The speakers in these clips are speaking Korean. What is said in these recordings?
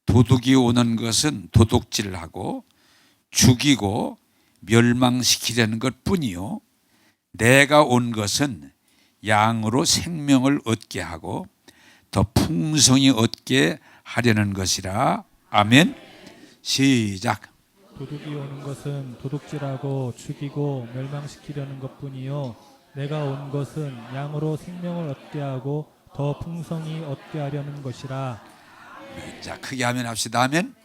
도둑이 오는 것은 도둑질하고 죽이고 멸망시키려는 것뿐이요 내가 온 것은 양으로 생명을 얻게 하고 더 풍성히 얻게 하려는 것이라. 아멘. 시작. 도둑이 오는 것은 도둑질하고 죽이고 멸망시키려는 것뿐이요 내가 온 것은 양으로 생명을 얻게 하고 더 풍성히 얻게 하려는 것이라. 자, 크게 아멘 합시다. 아멘.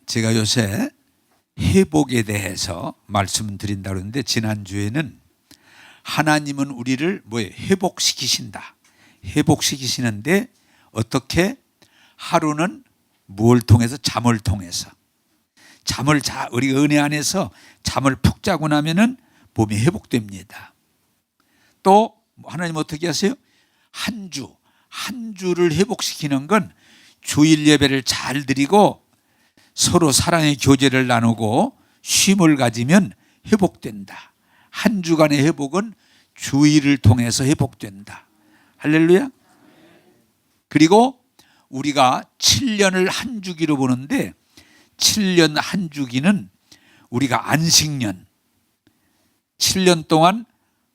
제가 요새 회복에 대해서 말씀드린다고 했는데 지난주에는 하나님은 우리를 회복시키신다. 회복시키시는데 어떻게? 하루는 무엇을 통해서? 잠을 통해서. 우리 은혜 안에서 잠을 푹 자고 나면은 몸이 회복됩니다. 또 하나님 어떻게 하세요? 한 주를 회복시키는 건 주일 예배를 잘 드리고 서로 사랑의 교제를 나누고 쉼을 가지면 회복된다. 한 주간의 회복은 주일을 통해서 회복된다. 할렐루야. 그리고 우리가 7년을 한 주기로 보는데 7년 한 주기는 우리가 안식년, 7년 동안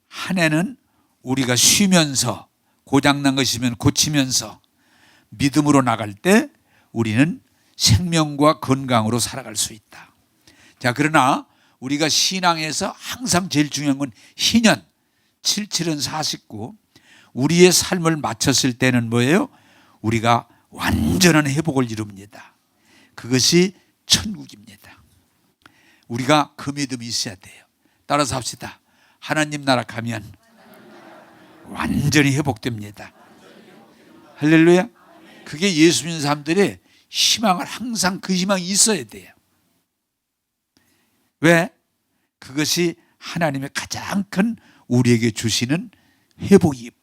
한 해는 우리가 쉬면서 고장난 것이면 고치면서 믿음으로 나갈 때 우리는 생명과 건강으로 살아갈 수 있다. 자, 그러나 우리가 신앙에서 항상 제일 중요한 건 희년, 77은 49, 우리의 삶을 마쳤을 때는 뭐예요? 우리가 완전한 회복을 이룹니다. 그것이 천국입니다. 우리가 그 믿음이 있어야 돼요. 따라서 합시다. 하나님 나라 가면 완전히 회복됩니다. 할렐루야. 그게 예수 믿는 사람들의 희망을 항상 그 희망이 있어야 돼요. 왜? 그것이 하나님의 가장 큰 우리에게 주시는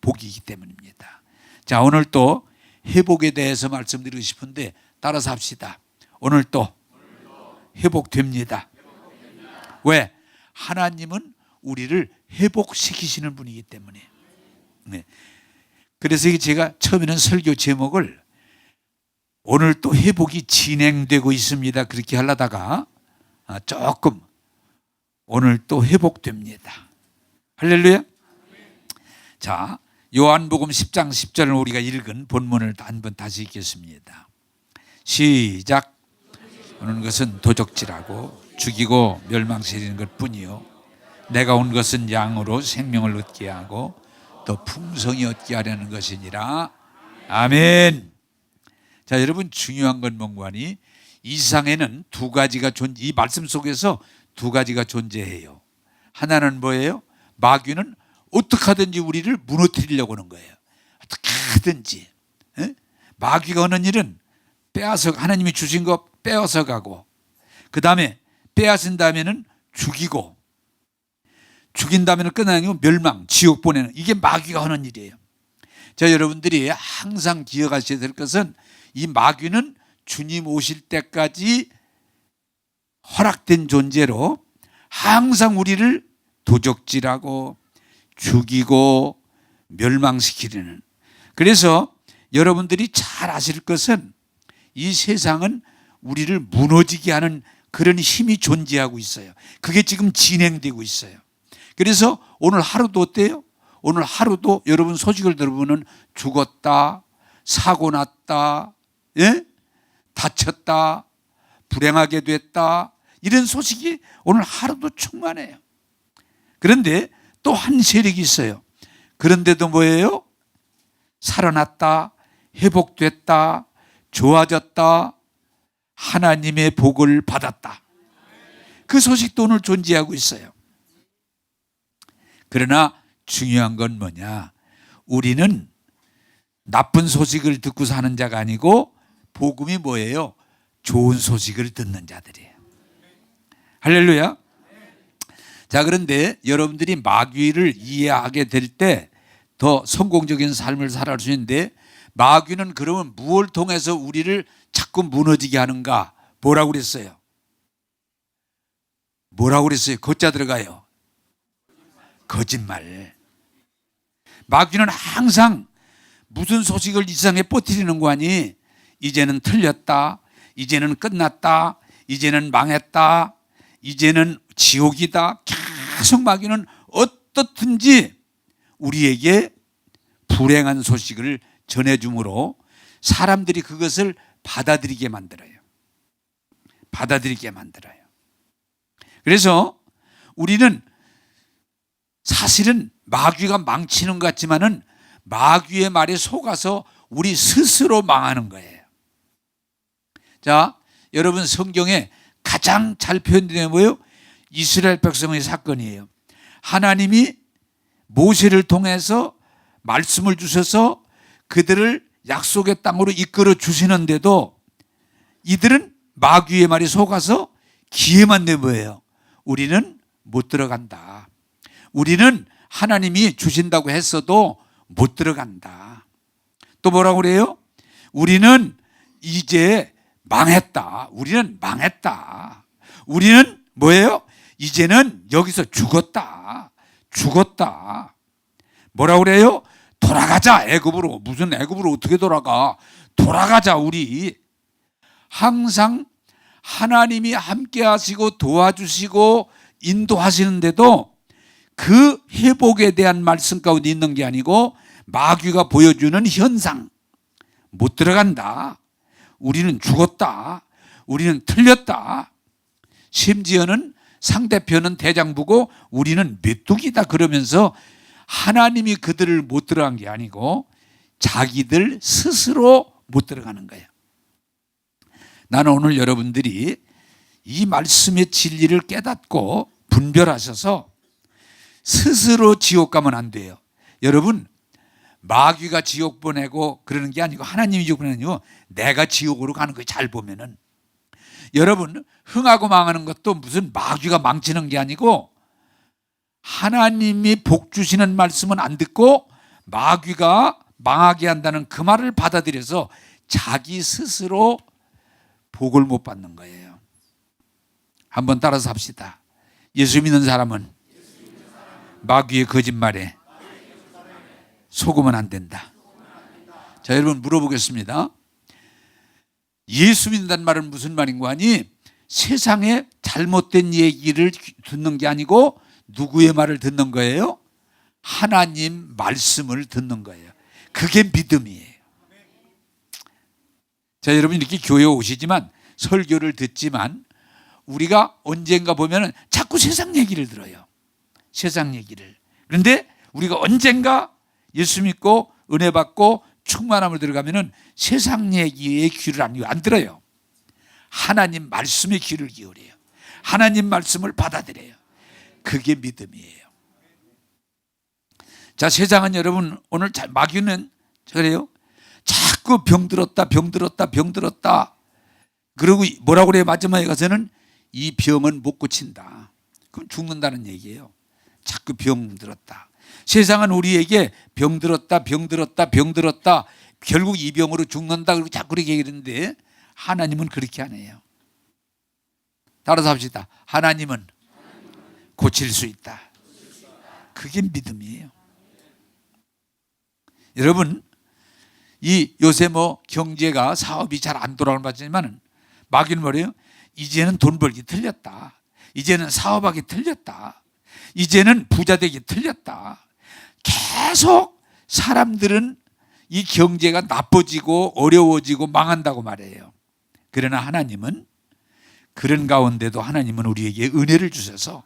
복이기 때문입니다. 자, 오늘 또 회복에 대해서 말씀드리고 싶은데 따라서 합시다. 오늘 또 회복됩니다. 왜? 하나님은 우리를 회복시키시는 분이기 때문에. 네. 그래서 제가 처음에는 설교 제목을 오늘 또 회복이 진행되고 있습니다 그렇게 하려다가 조금 오늘 또 회복됩니다. 할렐루야. 자, 요한복음 10장 10절을 우리가 읽은 본문을 한번 다시 읽겠습니다. 시작. 오는 것은 도적질하고 죽이고 멸망시키는 것뿐이요 내가 온 것은 양으로 생명을 얻게 하고 더 풍성히 얻게 하려는 것이니라. 아멘. 자, 여러분 중요한 건 뭔가니 이 세상에는 이 말씀 속에서 두 가지가 존재해요. 하나는 뭐예요? 마귀는 어떻게 하든지 우리를 무너뜨리려고 하는 거예요. 어떻게 하든지. 마귀가 하는 일은 하나님이 주신 거 빼앗아 가고, 그 다음에 빼앗은 다음에는 죽이고, 죽인 다음에는 끝나는 멸망, 지옥 보내는, 이게 마귀가 하는 일이에요. 자, 여러분들이 항상 기억하셔야 될 것은 이 마귀는 주님 오실 때까지 허락된 존재로 항상 우리를 도적질하고 죽이고 멸망시키려는. 그래서 여러분들이 잘 아실 것은 이 세상은 우리를 무너지게 하는 그런 힘이 존재하고 있어요. 그게 지금 진행되고 있어요. 그래서 오늘 하루도 어때요? 오늘 하루도 여러분 소식을 들어보면 죽었다, 사고 났다, 다쳤다, 불행하게 됐다, 이런 소식이 오늘 하루도 충만해요. 그런데 또 한 세력이 있어요. 그런데도 뭐예요? 살아났다, 회복됐다, 좋아졌다, 하나님의 복을 받았다. 그 소식도 오늘 존재하고 있어요. 그러나 중요한 건 뭐냐? 우리는 나쁜 소식을 듣고 사는 자가 아니고 복음이 뭐예요? 좋은 소식을 듣는 자들이에요. 할렐루야. 자, 그런데 여러분들이 마귀를 이해하게 될 때 더 성공적인 삶을 살아갈 수 있는데, 마귀는 그러면 무엇을 통해서 우리를 자꾸 무너지게 하는가? 뭐라고 그랬어요? 걷자 들어가요. 거짓말. 마귀는 항상 무슨 소식을 이 세상에 퍼뜨리는 거 아니? 이제는 틀렸다. 이제는 끝났다. 이제는 망했다. 이제는 지옥이다. 계속 마귀는 어떻든지 우리에게 불행한 소식을 전해주므로 사람들이 그것을 받아들이게 만들어요. 받아들이게 만들어요. 그래서 우리는 사실은 마귀가 망치는 것 같지만은 마귀의 말에 속아서 우리 스스로 망하는 거예요. 자, 여러분 성경에 가장 잘 표현되는 뭐예요? 이스라엘 백성의 사건이에요. 하나님이 모세를 통해서 말씀을 주셔서 그들을 약속의 땅으로 이끌어 주시는데도 이들은 마귀의 말에 속아서 기회만 내보여요. 우리는 못 들어간다. 우리는 하나님이 주신다고 했어도 못 들어간다. 또 뭐라고 그래요? 우리는 이제 망했다. 우리는 망했다. 우리는 뭐예요? 이제는 여기서 죽었다. 죽었다. 뭐라고 그래요? 돌아가자 애굽으로. 무슨 애굽으로 어떻게 돌아가? 돌아가자 우리. 항상 하나님이 함께 하시고 도와주시고 인도하시는데도 그 회복에 대한 말씀 가운데 있는 게 아니고 마귀가 보여주는 현상. 못 들어간다. 우리는 죽었다. 우리는 틀렸다. 심지어는 상대편은 대장부고 우리는 메뚜기다 그러면서 하나님이 그들을 못 들어간 게 아니고 자기들 스스로 못 들어가는 거예요. 나는 오늘 여러분들이 이 말씀의 진리를 깨닫고 분별하셔서 스스로 지옥 가면 안 돼요. 여러분, 마귀가 지옥 보내고 그러는 게 아니고 하나님이 지옥 보내는 게 아니고 내가 지옥으로 가는 거예요. 잘 보면은. 여러분, 흥하고 망하는 것도 무슨 마귀가 망치는 게 아니고 하나님이 복 주시는 말씀은 안 듣고 마귀가 망하게 한다는 그 말을 받아들여서 자기 스스로 복을 못 받는 거예요. 한번 따라서 합시다. 예수 믿는 사람은 마귀의 거짓말에 속으면 안 된다. 자, 여러분 물어보겠습니다. 예수 믿는다는 말은 무슨 말인 거 아니? 세상에 잘못된 얘기를 듣는 게 아니고 누구의 말을 듣는 거예요? 하나님 말씀을 듣는 거예요. 그게 믿음이에요. 자, 여러분 이렇게 교회에 오시지만 설교를 듣지만 우리가 언젠가 보면 자꾸 세상 얘기를 들어요. 세상 얘기를. 그런데 우리가 언젠가 예수 믿고 은혜 받고 충만함을 들어가면 세상 얘기에 귀를 안 들어요. 하나님 말씀에 귀를 기울여요. 하나님 말씀을 받아들여요. 그게 믿음이에요. 자, 세상은 여러분 오늘 마귀는 그래요. 자꾸 병들었다 병들었다 병들었다. 그리고 뭐라고 그래요? 마지막에 가서는 이 병은 못 고친다. 그럼 죽는다는 얘기예요. 자꾸 병들었다. 세상은 우리에게 병들었다 병들었다 병들었다 결국 이 병으로 죽는다 그리고 자꾸 그렇게 얘기하는데 하나님은 그렇게 안 해요. 따라서 합시다. 하나님은 고칠 수 있다. 그게 믿음이에요. 여러분, 이 요새 뭐 경제가 사업이 잘 안 돌아가는 바지만 마귀는 뭐래요? 이제는 돈 벌기 틀렸다. 이제는 사업하기 틀렸다. 이제는 부자 되기 틀렸다. 계속 사람들은 이 경제가 나빠지고 어려워지고 망한다고 말해요. 그러나 하나님은 그런 가운데도 하나님은 우리에게 은혜를 주셔서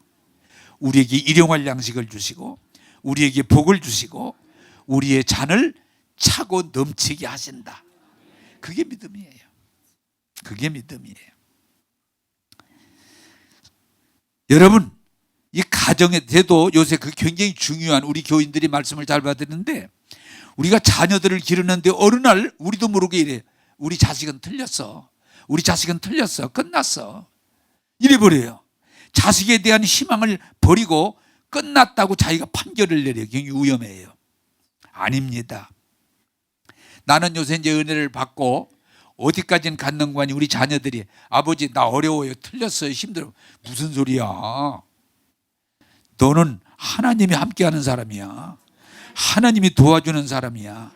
우리에게 일용할 양식을 주시고 우리에게 복을 주시고 우리의 잔을 차고 넘치게 하신다. 그게 믿음이에요. 그게 믿음이에요. 여러분, 이 가정에 대도 요새 그 굉장히 중요한 우리 교인들이 말씀을 잘 받았는데 우리가 자녀들을 기르는데 어느 날 우리도 모르게 이래. 우리 자식은 틀렸어. 우리 자식은 틀렸어. 끝났어. 이래버려요. 자식에 대한 희망을 버리고 끝났다고 자기가 판결을 내려요. 굉장히 위험해요. 아닙니다. 나는 요새 이제 은혜를 받고 어디까지는 갔는 거 아니 우리 자녀들이 아버지 나 어려워요. 틀렸어요. 힘들어. 무슨 소리야. 너는 하나님이 함께하는 사람이야. 하나님이 도와주는 사람이야.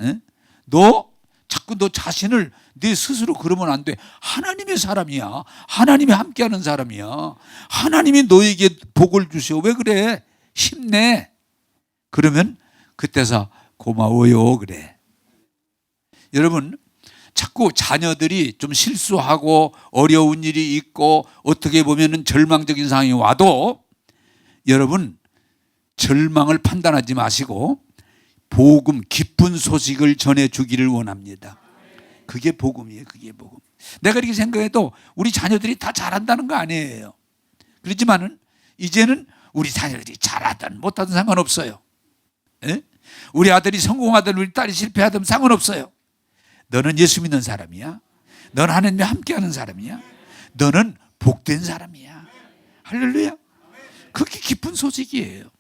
에? 너 자꾸 너 자신을 내 스스로 그러면 안 돼. 하나님의 사람이야. 하나님이 함께하는 사람이야. 하나님이 너에게 복을 주시오. 왜 그래? 힘내. 그러면 그때서 고마워요 그래. 여러분, 자꾸 자녀들이 좀 실수하고 어려운 일이 있고 어떻게 보면 절망적인 상황이 와도 여러분, 절망을 판단하지 마시고 복음, 기쁜 소식을 전해주기를 원합니다. 그게 복음이에요. 그게 복음. 내가 이렇게 생각해도 우리 자녀들이 다 잘한다는 거 아니에요. 그렇지만은 이제는 우리 자녀들이 잘하든 못하든 상관없어요. 에? 우리 아들이 성공하든 우리 딸이 실패하든 상관없어요. 너는 예수 믿는 사람이야. 너는 하나님과 함께하는 사람이야. 너는 복된 사람이야. 할렐루야. 그게 기쁜 소식이에요.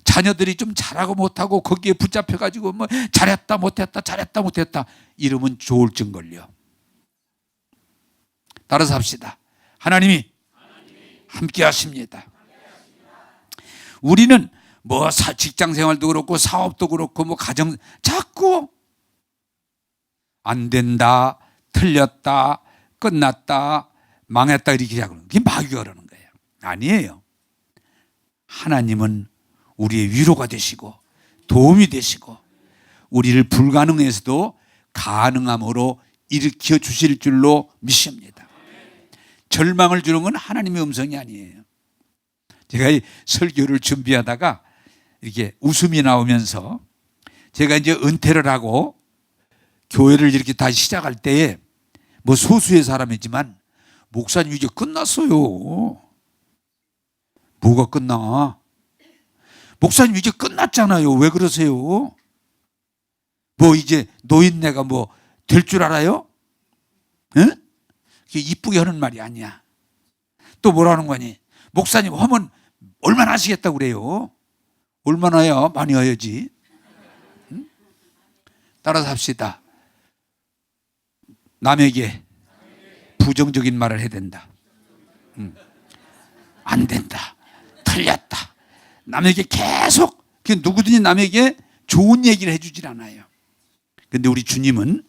자녀들이 좀 잘하고 못하고 거기에 붙잡혀가지고 뭐 잘했다 못했다 잘했다 못했다 이러면 조울증 걸려. 따라서 합시다. 하나님이 함께 하십니다. 우리는 뭐 직장 생활도 그렇고 사업도 그렇고 뭐 가정 자꾸 안 된다, 틀렸다, 끝났다, 망했다 이렇게 하고 그게 마귀가 그러는 거예요. 아니에요. 하나님은 우리의 위로가 되시고 도움이 되시고 우리를 불가능해서도 가능함으로 일으켜 주실 줄로 믿습니다. 절망을 주는 건 하나님의 음성이 아니에요. 제가 이 설교를 준비하다가 이렇게 웃음이 나오면서 제가 이제 은퇴를 하고 교회를 이렇게 다시 시작할 때에 뭐 소수의 사람이지만 목사님 이제 끝났어요. 뭐가 끝나? 목사님 이제 끝났잖아요. 왜 그러세요? 뭐 이제 노인네가 뭐 될 줄 알아요? 응? 그게 이쁘게 하는 말이 아니야. 또 뭐라는 거니? 목사님 하면 얼마나 하시겠다고 그래요? 얼마나야? 많이 해야지. 응? 따라서 합시다. 남에게 부정적인 말을 해야 된다. 안 된다. 틀렸다. 남에게 계속 누구든지 남에게 좋은 얘기를 해주질 않아요. 그런데 우리 주님은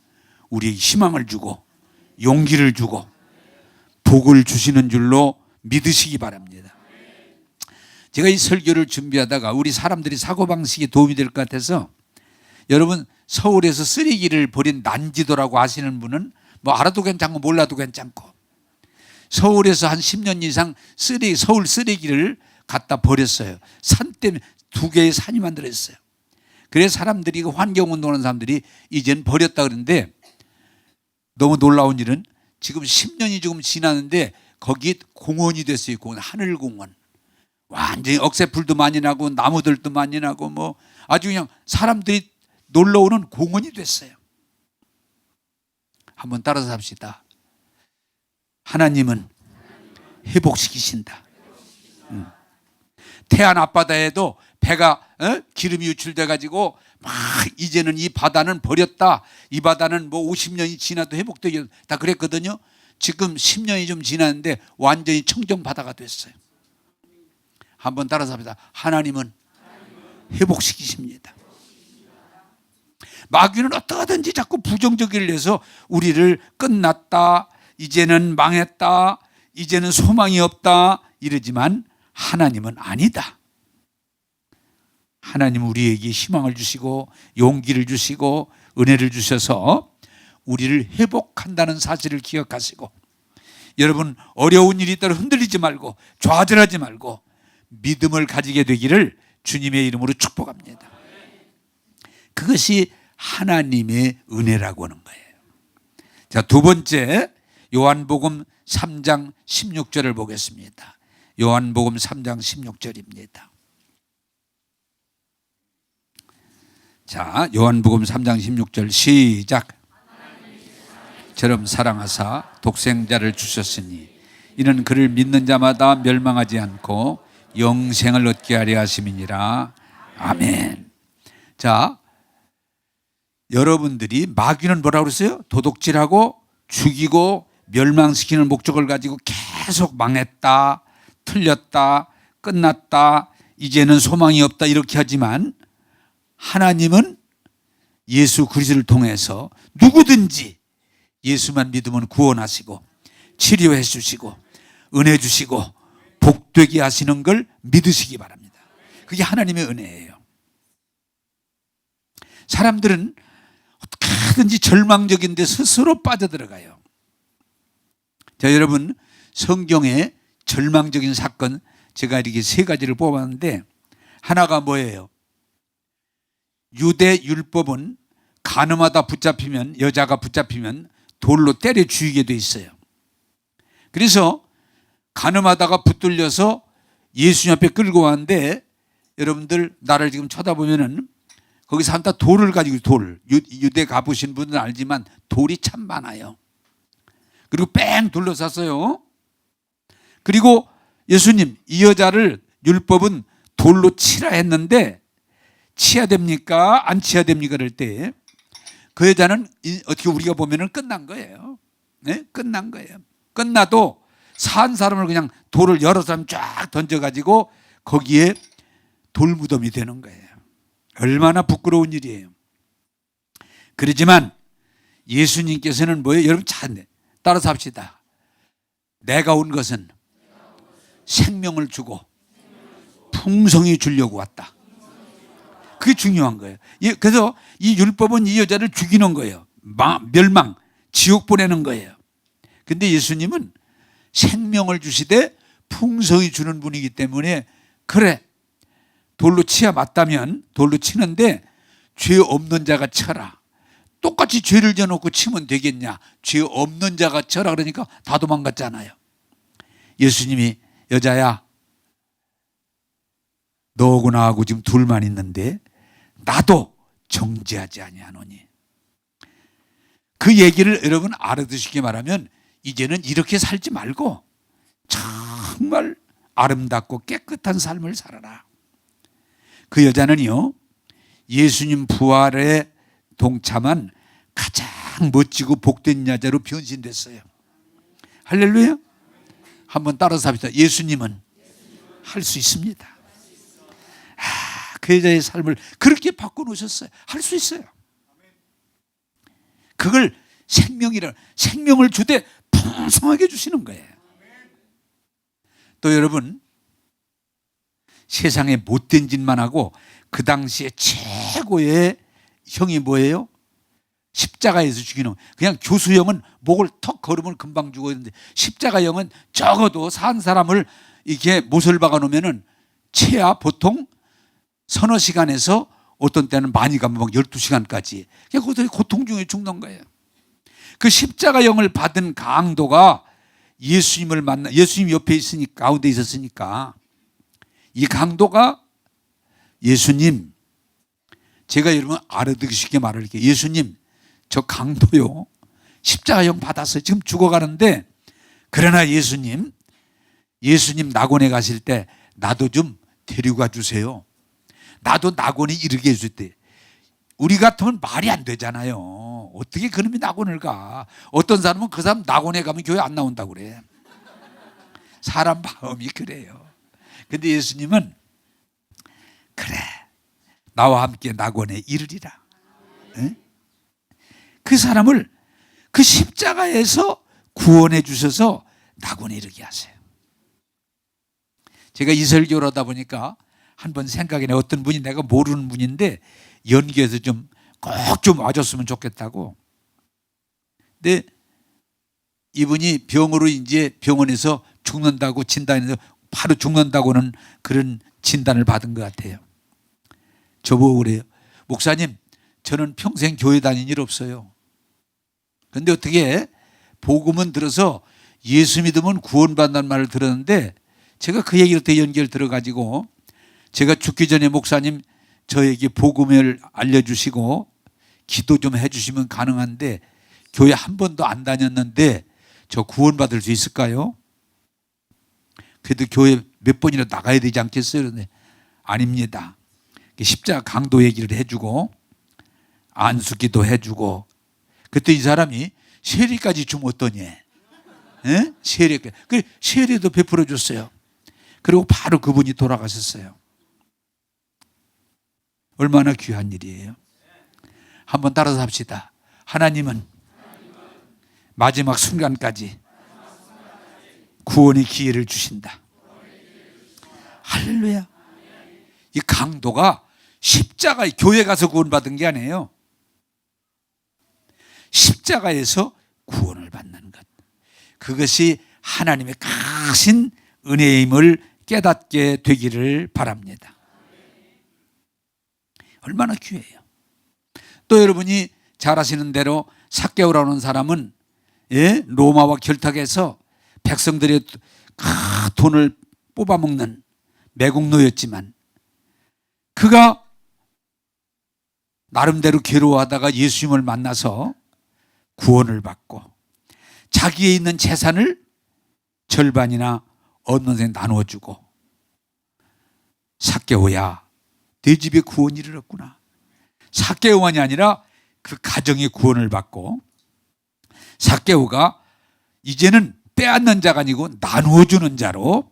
우리에게 희망을 주고 용기를 주고 복을 주시는 줄로 믿으시기 바랍니다. 제가 이 설교를 준비하다가 우리 사람들이 사고방식에 도움이 될 것 같아서 여러분 서울에서 쓰레기를 버린 난지도라고 아시는 분은 뭐 알아도 괜찮고 몰라도 괜찮고 서울에서 한 10년 이상 서울 쓰레기를 갖다 버렸어요. 산 때문에 2개의 산이 만들어졌어요. 그래서 사람들이 환경운동하는 사람들이 이젠 버렸다 그러는데 너무 놀라운 일은 지금 10년이 조금 지났는데 거기 공원이 됐어요. 공원, 하늘공원. 완전히 억새풀도 많이 나고 나무들도 많이 나고 뭐 아주 그냥 사람들이 놀러오는 공원이 됐어요. 한번 따라서 합시다. 하나님은 회복시키신다. 태안 앞바다에도 배가 기름이 유출돼 가지고 막 이제는 이 바다는 버렸다. 이 바다는 뭐 50년이 지나도 회복되게 다 그랬거든요. 지금 10년이 좀 지났는데 완전히 청정 바다가 됐어요. 한번 따라서 합니다. 하나님은 회복시키십니다. 마귀는 어떠하든지 자꾸 부정적을 해서 우리를 끝났다, 이제는 망했다, 이제는 소망이 없다 이러지만 하나님은 아니다. 하나님은 우리에게 희망을 주시고 용기를 주시고 은혜를 주셔서 우리를 회복한다는 사실을 기억하시고 여러분 어려운 일이 있다면 흔들리지 말고 좌절하지 말고 믿음을 가지게 되기를 주님의 이름으로 축복합니다. 그것이 하나님의 은혜라고 하는 거예요. 자, 두 번째 요한복음 3장 16절을 보겠습니다. 요한복음 3장 16절입니다. 자, 요한복음 3장 16절 시작. 저럼 사랑하사 독생자를 주셨으니 이는 그를 믿는 자마다 멸망하지 않고 영생을 얻게 하려 하심이니라. 아멘. 자, 여러분들이 마귀는 뭐라고 그랬어요? 도둑질하고 죽이고 멸망시키는 목적을 가지고 계속 망했다, 틀렸다, 끝났다, 이제는 소망이 없다 이렇게 하지만 하나님은 예수 그리스도를 통해서 누구든지 예수만 믿으면 구원하시고 치료해 주시고 은혜 주시고 복되게 하시는 걸 믿으시기 바랍니다. 그게 하나님의 은혜예요. 사람들은 어떻게든지 절망적인데 스스로 빠져들어가요. 자, 여러분, 성경에 절망적인 사건 제가 이렇게 세 가지를 뽑았는데, 하나가 뭐예요? 유대 율법은 간음하다 붙잡히면, 여자가 붙잡히면 돌로 때려 죽이게 돼 있어요. 그래서 간음하다가 붙들려서 예수님 앞에 끌고 왔는데, 여러분들 나를 지금 쳐다보면은 거기서 한다 돌을 가지고, 돌, 유대 가보신 분은 알지만 돌이 참 많아요. 그리고 뺑 둘러쌌어요. 그리고 예수님, 이 여자를 율법은 돌로 치라 했는데 치야 됩니까? 안 치야 됩니까? 그럴 때 그 여자는 어떻게 우리가 보면은 끝난 거예요. 네? 끝난 거예요. 끝나도 산 사람을 그냥 돌을 여러 사람 쫙 던져가지고 거기에 돌무덤이 되는 거예요. 얼마나 부끄러운 일이에요. 그러지만 예수님께서는 뭐예요? 여러분 잘 따라서 합시다. 내가 온 것은 생명을 주고 풍성히 주려고 왔다. 그게 중요한 거예요. 그래서 이 율법은 이 여자를 죽이는 거예요. 멸망, 지옥 보내는 거예요. 근데 예수님은 생명을 주시되 풍성히 주는 분이기 때문에, 그래, 돌로 치야 맞다면 돌로 치는데 죄 없는 자가 쳐라. 똑같이 죄를 져놓고 치면 되겠냐? 죄 없는 자가 쳐라 그러니까 다 도망갔잖아요. 예수님이 여자야, 너하고 나하고 지금 둘만 있는데 나도 정죄하지 아니하노니. 그 얘기를 여러분 알아두시게 말하면 이제는 이렇게 살지 말고 정말 아름답고 깨끗한 삶을 살아라. 그 여자는요, 예수님 부활에 동참한 가장 멋지고 복된 여자로 변신됐어요. 할렐루야. 한번 따라서 합시다. 예수님은 할 수 있습니다. 그 여자의 삶을 그렇게 바꿔놓으셨어요. 할 수 있어요. 그걸 생명을 주되 풍성하게 주시는 거예요. 또 여러분, 세상에 못된 짓만 하고 그 당시에 최고의 형이 뭐예요? 십자가에서 죽이는. 그냥 교수형은 목을 턱 걸으면 금방 죽었는데, 십자가형은 적어도 산 사람을 이렇게 못을 박아 놓으면은 최하 보통 서너 시간에서 어떤 때는 많이 가면 막 12시간까지 그냥 고통 중에 죽는 거예요. 그 십자가형을 받은 강도가 예수님을 만나, 예수님 옆에 있으니까, 가운데 있었으니까, 이 강도가 예수님, 제가 여러분 알아듣기 쉽게 말할게요. 예수님, 저 강도요, 십자가형 받았어요. 지금 죽어가는데, 그러나 예수님 낙원에 가실 때 나도 좀 데려가 주세요. 나도 낙원에 이르게 해줄 때. 우리 같으면 말이 안 되잖아요. 어떻게 그놈이 낙원을 가? 어떤 사람은 그 사람 낙원에 가면 교회 안 나온다고 그래. 사람 마음이 그래요. 근데 예수님은 그래, 나와 함께 낙원에 이르리라. 네? 그 사람을 그 십자가에서 구원해 주셔서 낙원에 이르게 하세요. 제가 이 설교를 하다 보니까 한번 생각이 나요. 어떤 분이, 내가 모르는 분인데 연기해서 꼭 좀 와줬으면 좋겠다고. 근데 이분이 병으로 이제 병원에서 죽는다고 진단해서 바로 죽는다고는 그런 진단을 받은 것 같아요. 저보고 그래요. 목사님, 저는 평생 교회 다닌 일 없어요. 그런데 어떻게 복음은 들어서 예수 믿으면 구원받는다는 말을 들었는데, 제가 그 얘기를 또 연결 들어가지고, 제가 죽기 전에 목사님 저에게 복음을 알려주시고 기도 좀 해주시면 가능한데, 교회 한 번도 안 다녔는데 저 구원받을 수 있을까요? 그래도 교회 몇 번이나 나가야 되지 않겠어요? 그런데 아닙니다. 십자가 강도 얘기를 해주고 안수기도 해주고, 그때 이 사람이 세례까지 주면 어떠니? 예? 세례까지. 그래, 세례도 베풀어 줬어요. 그리고 바로 그분이 돌아가셨어요. 얼마나 귀한 일이에요. 한번 따라서 합시다. 하나님은 마지막 순간까지 구원의 기회를 주신다. 할렐루야. 이 강도가 십자가에 교회 가서 구원받은 게 아니에요. 십자가에서 구원을 받는 것. 그것이 하나님의 크신 은혜임을 깨닫게 되기를 바랍니다. 얼마나 귀해요. 또 여러분이 잘 아시는 대로 삭개오라는 사람은 로마와 결탁해서 백성들의 돈을 뽑아먹는 매국노였지만 그가 나름대로 괴로워하다가 예수님을 만나서 구원을 받고 자기에 있는 재산을 절반이나 없는 데 나누어주고 삭개오야 내 집에 구원이 이르렀구나. 삭개오만이 아니라 그 가정의 구원을 받고 삭개오가 이제는 빼앗는 자가 아니고 나누어주는 자로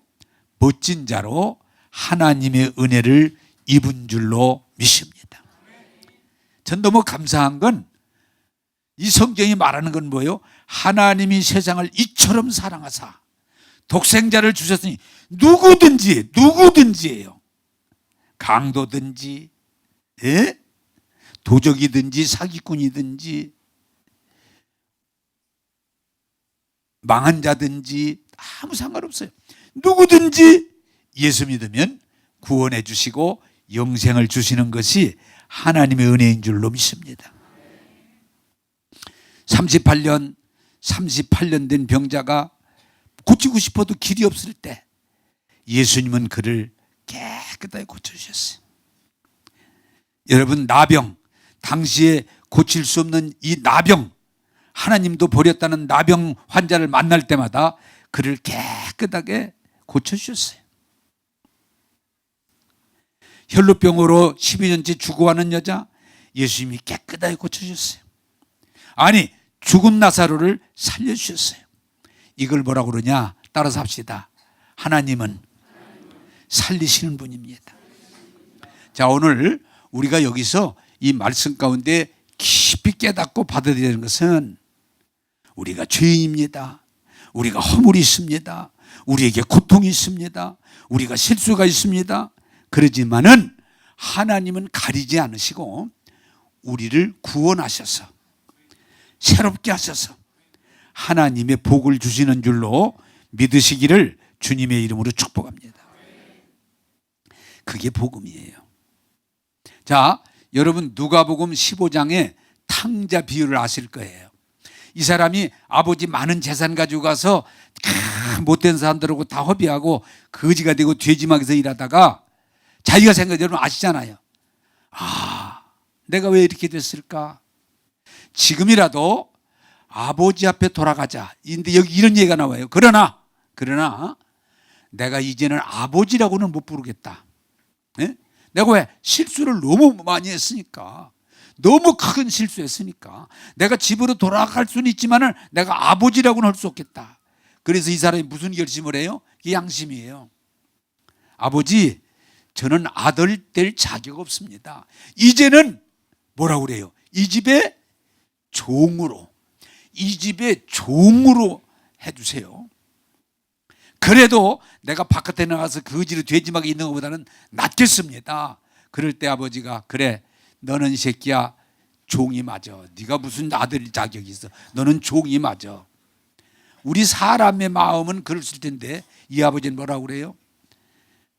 멋진 자로 하나님의 은혜를 입은 줄로 믿습니다. 전 너무 감사한 건 이 성경이 말하는 건 뭐예요? 하나님이 세상을 이처럼 사랑하사 독생자를 주셨으니 누구든지예요. 강도든지 도적이든지 사기꾼이든지 망한 자든지 아무 상관없어요. 누구든지 예수 믿으면 구원해 주시고 영생을 주시는 것이 하나님의 은혜인 줄로 믿습니다. 38년 된 병자가 고치고 싶어도 길이 없을 때 예수님은 그를 깨끗하게 고쳐주셨어요. 여러분, 나병, 당시에 고칠 수 없는 이 나병, 하나님도 버렸다는 나병 환자를 만날 때마다 그를 깨끗하게 고쳐주셨어요. 혈루병으로 12년째 죽어가는 여자, 예수님이 깨끗하게 고쳐주셨어요. 아니, 죽은 나사로를 살려주셨어요. 이걸 뭐라고 그러냐? 따라서 합시다. 하나님은 살리시는 분입니다. 자, 오늘 우리가 여기서 이 말씀 가운데 깊이 깨닫고 받아들여야 하는 것은 우리가 죄인입니다. 우리가 허물이 있습니다. 우리에게 고통이 있습니다. 우리가 실수가 있습니다. 그러지만은 하나님은 가리지 않으시고 우리를 구원하셔서 새롭게 하셔서 하나님의 복을 주시는 줄로 믿으시기를 주님의 이름으로 축복합니다. 그게 복음이에요. 자, 여러분 누가복음 15장의 탕자 비유를 아실 거예요. 이 사람이 아버지 많은 재산 가지고 가서 못된 사람들하고 다 허비하고 거지가 되고 돼지막에서 일하다가 자기가 생각해, 여러분 아시잖아요. 내가 왜 이렇게 됐을까? 지금이라도 아버지 앞에 돌아가자. 근데 여기 이런 얘기가 나와요. 그러나 내가 이제는 아버지라고는 못 부르겠다. 내가 왜? 실수를 너무 많이 했으니까. 너무 큰 실수했으니까. 내가 집으로 돌아갈 수는 있지만 내가 아버지라고는 할 수 없겠다. 그래서 이 사람이 무슨 결심을 해요? 이게 양심이에요. 아버지, 저는 아들 될 자격 없습니다. 이제는 뭐라고 그래요? 이 집의 종으로 해주세요. 그래도 내가 바깥에 나가서 거지로 돼지막에 있는 것보다는 낫겠습니다. 그럴 때 아버지가, 그래, 너는 이 새끼야 종이 맞아. 네가 무슨 아들 자격이 있어. 너는 종이 맞아. 우리 사람의 마음은 그랬을 텐데 이 아버지는 뭐라고 그래요?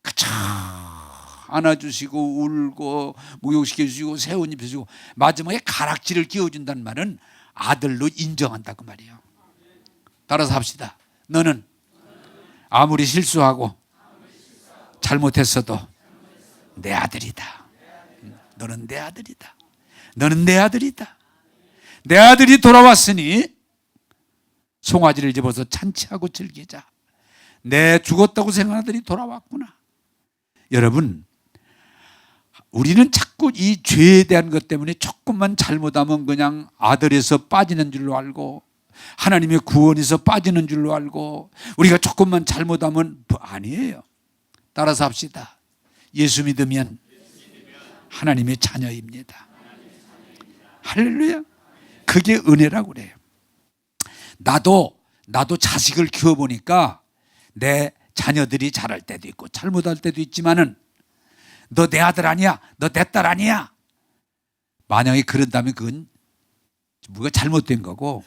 그쵸, 안아주시고 울고 목욕시켜주시고 새옷 입혀주고 마지막에 가락지를 끼워준다는 말은 아들로 인정한다고 말이에요. 따라서 합시다. 너는 아무리 실수하고 잘못했어도 내 아들이다. 너는 내 아들이다. 너는 내 아들이다. 내 아들이 돌아왔으니 송아지를 집어서 잔치하고 즐기자. 내 죽었다고 생각하는 아들이 돌아왔구나. 여러분, 우리는 자꾸 이 죄에 대한 것 때문에 조금만 잘못하면 그냥 아들에서 빠지는 줄로 알고 하나님의 구원에서 빠지는 줄로 알고 우리가 조금만 잘못하면 아니에요. 따라서 합시다. 예수 믿으면 하나님의 자녀입니다. 할렐루야. 그게 은혜라고 그래요. 나도 자식을 키워보니까 내 자녀들이 잘할 때도 있고 잘못할 때도 있지만은 너 내 아들 아니야? 너 내 딸 아니야? 만약에 그런다면 그건 뭐가 잘못된 거고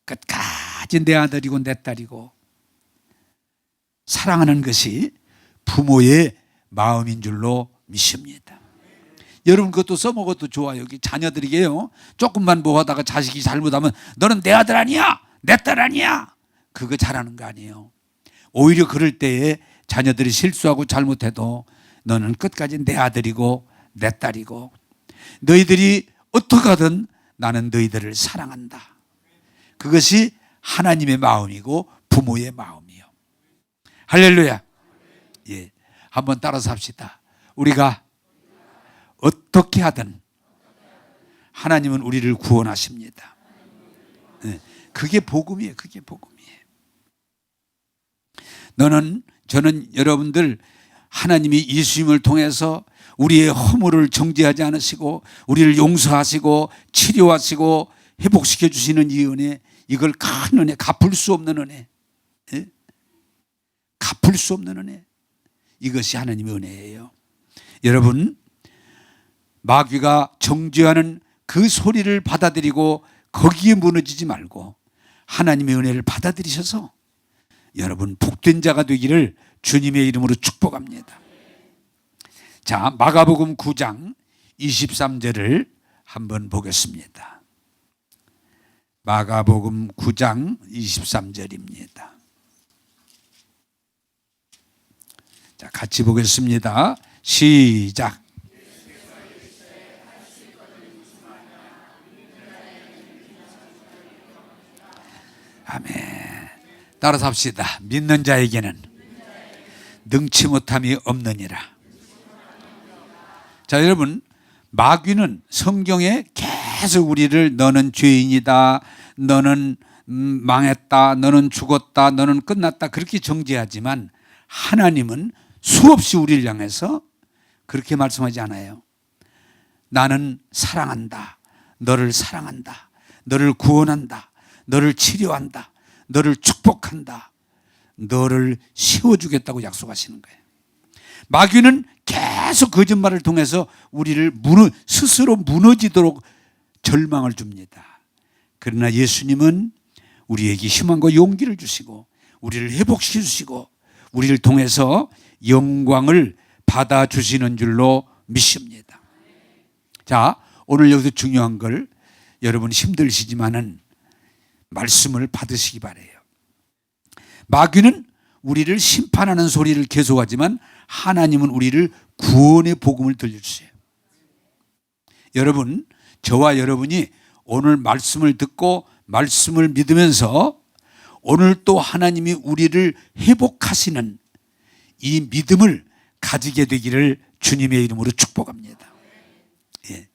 끝까지 내 아들이고 내 딸이고 사랑하는 것이 부모의 마음인 줄로 믿습니다. 여러분 그것도 써먹어도 좋아요. 여기 자녀들에게요. 조금만 뭐 하다가 자식이 잘못하면 너는 내 아들 아니야? 내 딸 아니야? 그거 잘하는 거 아니에요. 오히려 그럴 때에 자녀들이 실수하고 잘못해도 너는 끝까지 내 아들이고 내 딸이고 너희들이 어떻게 하든 나는 너희들을 사랑한다. 그것이 하나님의 마음이고 부모의 마음이요. 할렐루야. 예, 한번 따라서 합시다. 우리가 어떻게 하든 하나님은 우리를 구원하십니다. 예, 그게 복음이에요. 그게 복음이에요. 저는 여러분들 하나님이 예수님을 통해서 우리의 허물을 정죄하지 않으시고 우리를 용서하시고 치료하시고 회복시켜 주시는 이 은혜, 이걸 큰 은혜, 갚을 수 없는 은혜, 예? 갚을 수 없는 은혜, 이것이 하나님의 은혜예요. 여러분, 마귀가 정죄하는 그 소리를 받아들이고 거기에 무너지지 말고 하나님의 은혜를 받아들이셔서 여러분 복된 자가 되기를 주님의 이름으로 축복합니다. 자, 마가복음 9장 23절을 한번 보겠습니다. 마가복음 9장 23절입니다. 자, 같이 보겠습니다. 시작. 아멘. 따라서 합시다. 믿는 자에게는 능치 못함이 없느니라. 자, 여러분, 마귀는 성경에 계속 우리를 너는 죄인이다, 너는 망했다, 너는 죽었다, 너는 끝났다 그렇게 정죄하지만 하나님은 수없이 우리를 향해서 그렇게 말씀하지 않아요. 나는 사랑한다, 너를 사랑한다, 너를 구원한다, 너를 치료한다, 너를 축복한다, 너를 세워주겠다고 약속하시는 거예요. 마귀는 계속 거짓말을 통해서 우리를 스스로 무너지도록 절망을 줍니다. 그러나 예수님은 우리에게 희망과 용기를 주시고 우리를 회복시켜 주시고 우리를 통해서 영광을 받아주시는 줄로 믿습니다. 자, 오늘 여기서 중요한 걸, 여러분 힘드시지만은 말씀을 받으시기 바라요. 마귀는 우리를 심판하는 소리를 계속하지만 하나님은 우리를 구원의 복음을 들려주세요. 여러분, 저와 여러분이 오늘 말씀을 듣고 말씀을 믿으면서 오늘 또 하나님이 우리를 회복하시는 이 믿음을 가지게 되기를 주님의 이름으로 축복합니다. 예.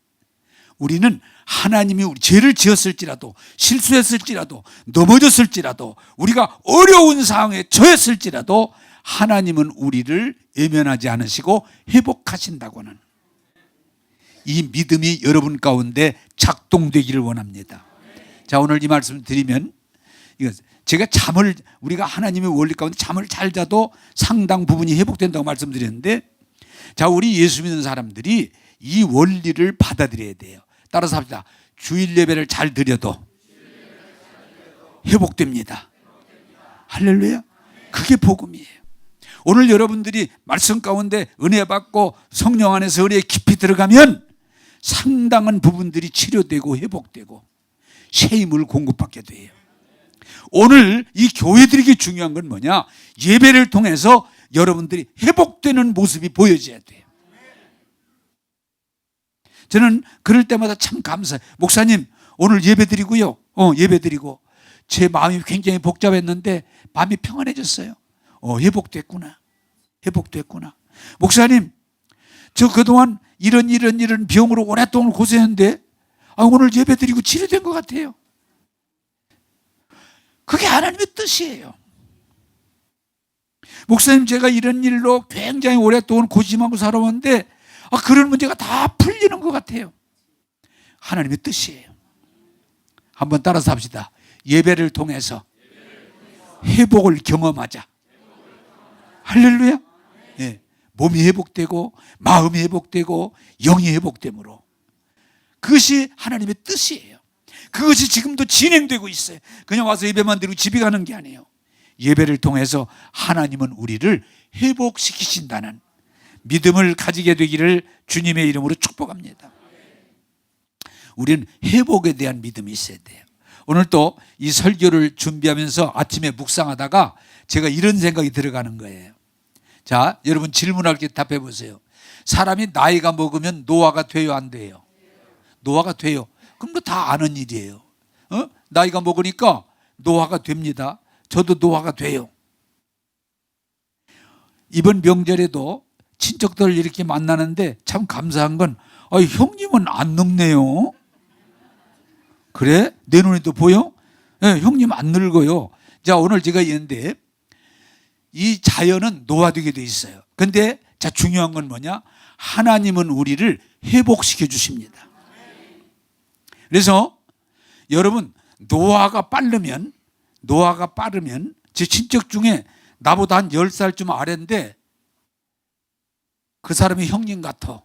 우리는 하나님이 우리 죄를 지었을지라도 실수했을지라도 넘어졌을지라도 우리가 어려운 상황에 처했을지라도 하나님은 우리를 외면하지 않으시고 회복하신다고 하는 이 믿음이 여러분 가운데 작동되기를 원합니다. 자, 오늘 이 말씀을 드리면 제가 우리가 하나님의 원리 가운데 잠을 잘 자도 상당 부분이 회복된다고 말씀드렸는데, 자, 우리 예수 믿는 사람들이 이 원리를 받아들여야 돼요. 따라서 합시다. 주일 예배를 잘 드려도 회복됩니다. 할렐루야. 그게 복음이에요. 오늘 여러분들이 말씀 가운데 은혜 받고 성령 안에서 은혜에 깊이 들어가면 상당한 부분들이 치료되고 회복되고 새 힘을 공급받게 돼요. 오늘 이 교회들에게 중요한 건 뭐냐? 예배를 통해서 여러분들이 회복되는 모습이 보여져야 돼요. 저는 그럴 때마다 참 감사해요. 목사님, 오늘 예배드리고요. 예배드리고 제 마음이 굉장히 복잡했는데 마음이 평안해졌어요. 회복됐구나. 회복됐구나. 목사님, 저 그동안 이런 병으로 오랫동안 고생했는데 오늘 예배드리고 치료된 것 같아요. 그게 하나님의 뜻이에요. 목사님, 제가 이런 일로 굉장히 오랫동안 고심하고 살아왔는데 그런 문제가 다 풀리는 것 같아요. 하나님의 뜻이에요. 한번 따라서 합시다. 예배를 통해서 회복을 경험하자. 할렐루야. 예. 몸이 회복되고 마음이 회복되고 영이 회복되므로 그것이 하나님의 뜻이에요. 그것이 지금도 진행되고 있어요. 그냥 와서 예배만 드리고 집에 가는 게 아니에요. 예배를 통해서 하나님은 우리를 회복시키신다는 믿음을 가지게 되기를 주님의 이름으로 축복합니다. 우리는 회복에 대한 믿음이 있어야 돼요. 오늘 또 이 설교를 준비하면서 아침에 묵상하다가 제가 이런 생각이 들어가는 거예요. 자, 여러분 질문할 게 답해 보세요. 사람이 나이가 먹으면 노화가 돼요, 안 돼요? 노화가 돼요. 그럼 뭐 다 아는 일이에요. 나이가 먹으니까 노화가 됩니다. 저도 노화가 돼요. 이번 명절에도 친척들 이렇게 만나는데 참 감사한 건 형님은 안 늙네요. 그래? 내 눈에도 보여? 네, 형님 안 늙어요. 자, 오늘 제가 있는데 이 자연은 노화되게 돼 있어요. 근데 자, 중요한 건 뭐냐? 하나님은 우리를 회복시켜 주십니다. 그래서 여러분 노화가 빠르면 제 친척 중에 나보다 한 10살쯤 아래인데 그 사람이 형님 같아.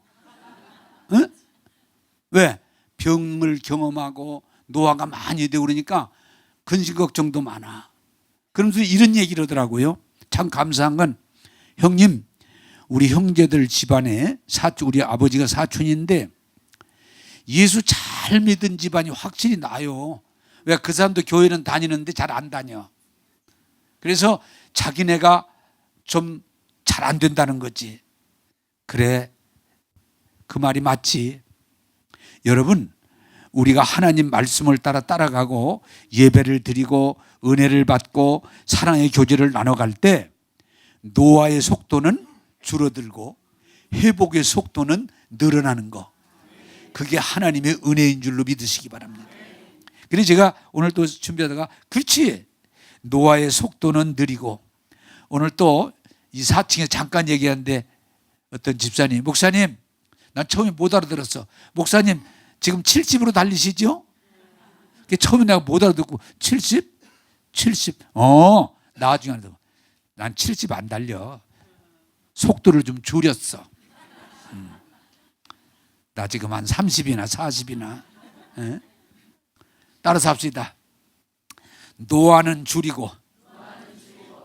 응? 왜? 병을 경험하고 노화가 많이 되고 그러니까 근심 걱정도 많아. 그러면서 이런 얘기를 하더라고요. 참 감사한 건 형님, 우리 형제들 집안에 우리 아버지가 사촌인데 예수 잘 믿은 집안이 확실히 나요. 왜? 그 사람도 교회는 다니는데 잘 안 다녀. 그래서 자기네가 좀 잘 안 된다는 거지. 그래, 그 말이 맞지. 여러분, 우리가 하나님 말씀을 따라가고 예배를 드리고 은혜를 받고 사랑의 교제를 나눠갈 때 노화의 속도는 줄어들고 회복의 속도는 늘어나는 거. 그게 하나님의 은혜인 줄로 믿으시기 바랍니다. 그래서 제가 오늘 또 준비하다가 그렇지, 노화의 속도는 느리고 오늘 또 이 4층에 잠깐 얘기하는데 어떤 집사님, 목사님, 난 처음에 못 알아들었어. 목사님 지금 70으로 달리시죠? 처음에 내가 못 알아듣고 70? 70? 나중에 알아듣고 난 70 안 달려. 속도를 좀 줄였어. 나 지금 한 30이나 40이나. 따라서 합시다. 노화는 줄이고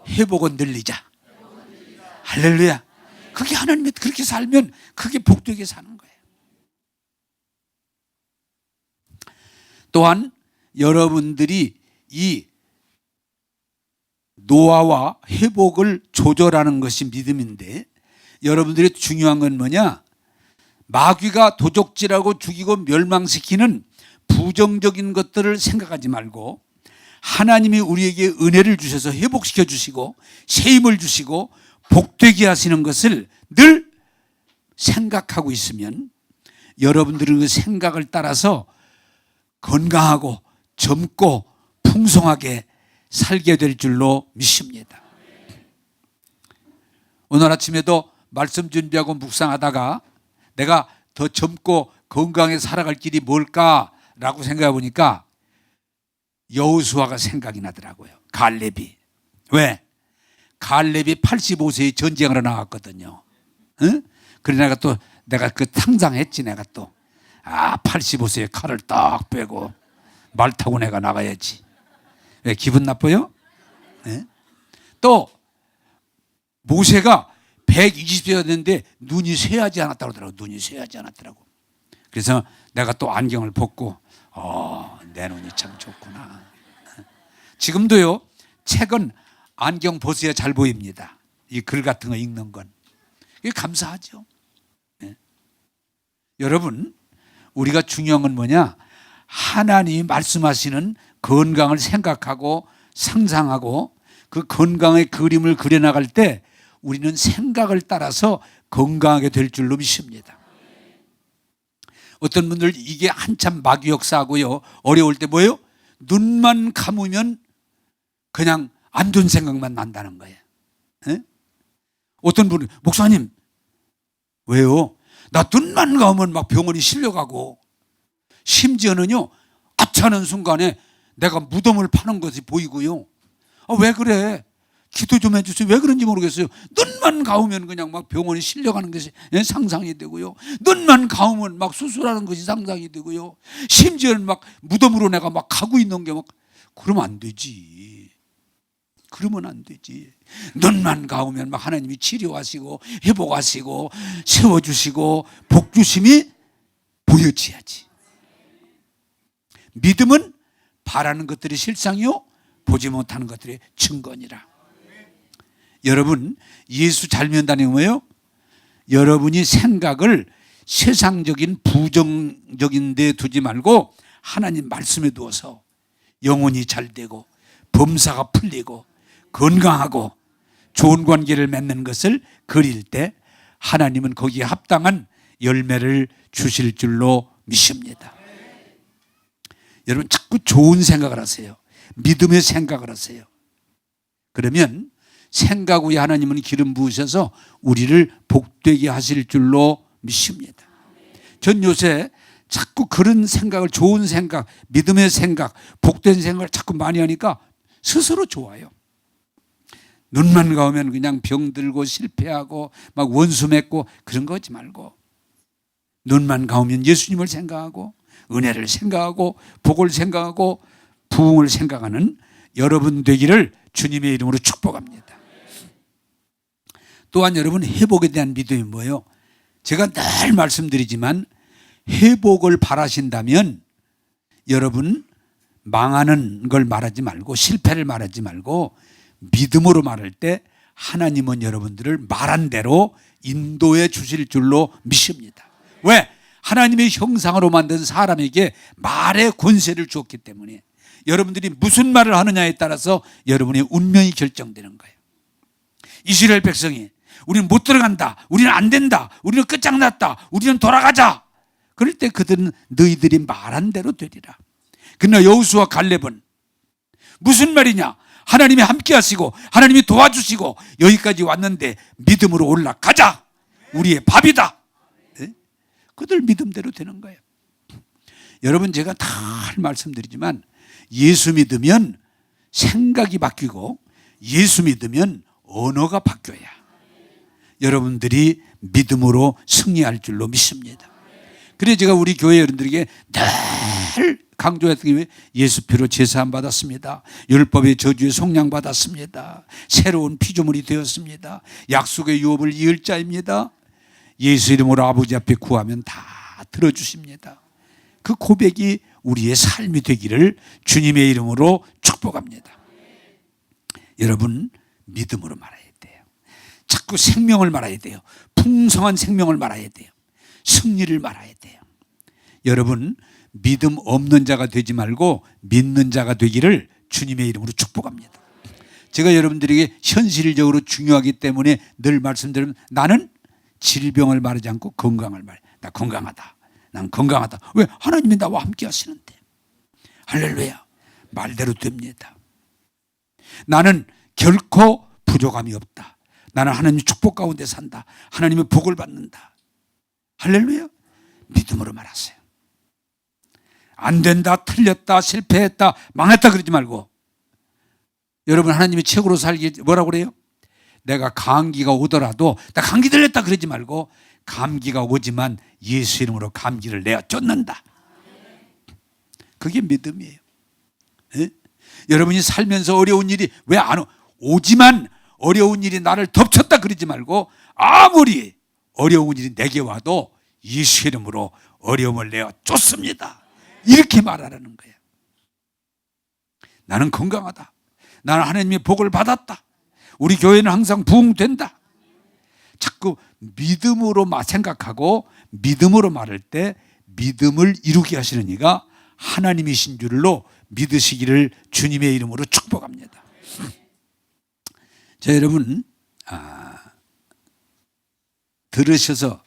회복은 늘리자. 할렐루야. 그게 하나님이 그렇게 살면 그게 복되게 사는 거예요. 또한 여러분들이 이 노화와 회복을 조절하는 것이 믿음인데 여러분들이 중요한 건 뭐냐? 마귀가 도적질하고 죽이고 멸망시키는 부정적인 것들을 생각하지 말고 하나님이 우리에게 은혜를 주셔서 회복시켜 주시고 새 힘을 주시고 복되게 하시는 것을 늘 생각하고 있으면 여러분들은 그 생각을 따라서 건강하고 젊고 풍성하게 살게 될 줄로 믿습니다. 오늘 아침에도 말씀 준비하고 묵상하다가 내가 더 젊고 건강하게 살아갈 길이 뭘까라고 생각해 보니까 여호수아가 생각이 나더라고요. 갈렙이. 왜? 갈렙이 85세에 전쟁하러 나갔거든요. 응? 그래 내가 그 상상했지. 내가 또 85세에 칼을 딱 빼고 말 타고 내가 나가야지. 왜? 기분 나빠요? 네? 또 모세가 120세가 됐는데 눈이 쇠하지 않았다고 하더라고. 눈이 쇠하지 않았더라고. 그래서 내가 또 안경을 벗고 내 눈이 참 좋구나. 지금도요, 책은 안경 벗어야 잘 보입니다. 이 글 같은 거 읽는 건. 이게 감사하죠. 네. 여러분, 우리가 중요한 건 뭐냐? 하나님이 말씀하시는 건강을 생각하고 상상하고 그 건강의 그림을 그려나갈 때 우리는 생각을 따라서 건강하게 될 줄로 믿습니다. 어떤 분들 이게 한참 마귀 역사하고요, 어려울 때 뭐예요? 눈만 감으면 그냥 안 좋은 생각만 난다는 거예요. 에? 어떤 분은 목사님 왜요? 나 눈만 감으면 막 병원이 실려가고, 심지어는요 아차하는 순간에 내가 무덤을 파는 것이 보이고요. 왜 그래? 기도 좀 해주세요. 왜 그런지 모르겠어요. 눈만 감으면 그냥 막 병원에 실려가는 것이 상상이 되고요. 눈만 감으면 막 수술하는 것이 상상이 되고요. 심지어는 막 무덤으로 내가 막 가고 있는 게 막, 그러면 안 되지. 그러면 안 되지. 눈만 감으면 막 하나님이 치료하시고 회복하시고 세워주시고 복주심이 보여져야지. 믿음은 바라는 것들이 실상이요 보지 못하는 것들의 증거니라. 여러분, 예수 잘 믿는다는 게 뭐예요? 여러분이 생각을 세상적인 부정적인 데 두지 말고 하나님 말씀에 두어서 영혼이 잘 되고 범사가 풀리고 건강하고 좋은 관계를 맺는 것을 그릴 때 하나님은 거기에 합당한 열매를 주실 줄로 믿습니다. 여러분, 자꾸 좋은 생각을 하세요. 믿음의 생각을 하세요. 그러면 생각 위에 하나님은 기름 부으셔서 우리를 복되게 하실 줄로 믿습니다. 전 요새 자꾸 그런 생각을, 좋은 생각, 믿음의 생각, 복된 생각을 자꾸 많이 하니까 스스로 좋아요. 눈만 감으면 그냥 병들고 실패하고 막 원수 맺고 그런 거 하지 말고, 눈만 감으면 예수님을 생각하고 은혜를 생각하고 복을 생각하고 부흥을 생각하는 여러분 되기를 주님의 이름으로 축복합니다. 또한 여러분, 회복에 대한 믿음이 뭐예요? 제가 늘 말씀드리지만 회복을 바라신다면 여러분 망하는 걸 말하지 말고 실패를 말하지 말고 믿음으로 말할 때 하나님은 여러분들을 말한 대로 인도해 주실 줄로 믿습니다. 왜? 하나님의 형상으로 만든 사람에게 말의 권세를 주었기 때문에 여러분들이 무슨 말을 하느냐에 따라서 여러분의 운명이 결정되는 거예요. 이스라엘 백성이 우리는 못 들어간다, 우리는 안 된다, 우리는 끝장났다, 우리는 돌아가자, 그럴 때 그들은 너희들이 말한 대로 되리라. 그러나 여호수아 갈렙은 무슨 말이냐? 하나님이 함께 하시고 하나님이 도와주시고 여기까지 왔는데 믿음으로 올라가자, 우리의 밥이다. 네? 그들 믿음대로 되는 거예요. 여러분, 제가 다 말씀드리지만 예수 믿으면 생각이 바뀌고 예수 믿으면 언어가 바뀌어야 여러분들이 믿음으로 승리할 줄로 믿습니다. 그래서 제가 우리 교회 여러분들에게 늘 강조했던 게 예수 피로 제사함 받았습니다. 율법의 저주에 속량 받았습니다. 새로운 피조물이 되었습니다. 약속의 유업을 이을 자입니다. 예수 이름으로 아버지 앞에 구하면 다 들어주십니다. 그 고백이 우리의 삶이 되기를 주님의 이름으로 축복합니다. 여러분, 믿음으로 말해야 돼요. 자꾸 생명을 말해야 돼요. 풍성한 생명을 말해야 돼요. 승리를 말해야 돼요. 여러분, 믿음 없는 자가 되지 말고 믿는 자가 되기를 주님의 이름으로 축복합니다. 제가 여러분들에게 현실적으로 중요하기 때문에 늘 말씀드리면 나는 질병을 말하지 않고 건강을 말해. 나 건강하다. 난 건강하다. 왜? 하나님이 나와 함께 하시는데. 할렐루야. 말대로 됩니다. 나는 결코 부족함이 없다. 나는 하나님의 축복 가운데 산다. 하나님의 복을 받는다. 할렐루야. 믿음으로 말하세요. 안 된다, 틀렸다, 실패했다, 망했다 그러지 말고, 여러분 하나님이 최고로 살기 뭐라고 그래요? 내가 감기가 오더라도 나 감기 들렸다 그러지 말고 감기가 오지만 예수 이름으로 감기를 내어 쫓는다. 그게 믿음이에요. 에? 여러분이 살면서 어려운 일이 왜 안 오지만 어려운 일이 나를 덮쳤다 그러지 말고 아무리 어려운 일이 내게 와도 예수 이름으로 어려움을 내어 쫓습니다. 이렇게 말하라는 거예요. 나는 건강하다. 나는 하나님의 복을 받았다. 우리 교회는 항상 부흥된다. 자꾸 믿음으로 생각하고 믿음으로 말할 때 믿음을 이루게 하시는 이가 하나님이신 줄로 믿으시기를 주님의 이름으로 축복합니다. 자, 여러분 들으셔서